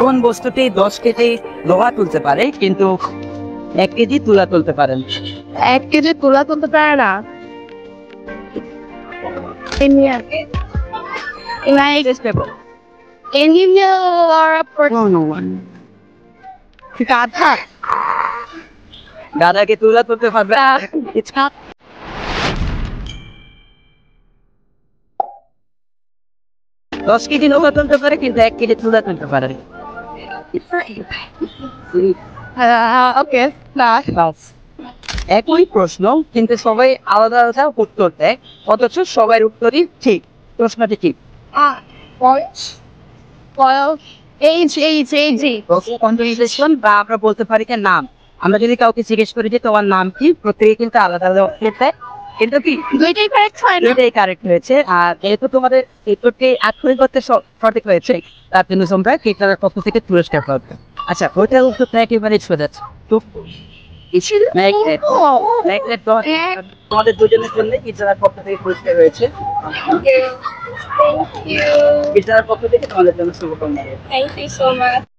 কোন বস্তুটি 10 কেজি লোহা তুলতে পারে কিন্তু 1 কেজি তুলা তুলতে পারে না? 1 কেজি তুলা তুলতে পারে না। ইঞ্জিনিয়ার। লাইক ইঞ্জিনিয়ার গাধা। গাধাকে তুলা তুলতে পারবে না? It's not 10 কেজি লোহা তুলতে পারে কিন্তু 1 কেজি তুলা তুলতে পারে না। ওকে না বাস। একই প্রশ্ন কিন্তু সবাই আলাদা আলাদা উত্তর দেয়, অথচ সবার উত্তরই ঠিক। প্রশ্নটি ঠিক। কনভারসেশন বা আমরা বলতে পারি যে নাম। আমরা যদি কাউকে জিজ্ঞেস করি যে তোমার নাম কি, প্রত্যেকে কিন্তু আলাদা আলাদা উত্তর দেয়, কিন্তু কি দুইটাই কারেক্ট হয় না। দুইটাই কারেক্ট হয়েছে। আর যেহেতু তোমাদের উত্তরটি আক্ষরিক করতে সঠিক হয়েছে, তার জন্য তোমরা কেটারের পক্ষ থেকে পুরস্কার পাবে। আচ্ছা, ওইটার উত্তরটা একেবারে সোজা। তো তোমাদের দুজনের জন্য কেটারের পক্ষ থেকে পুরস্কার হয়েছে। কেটারের পক্ষ থেকে তোমাদের জন্য শুভকামনা। Thank you so much.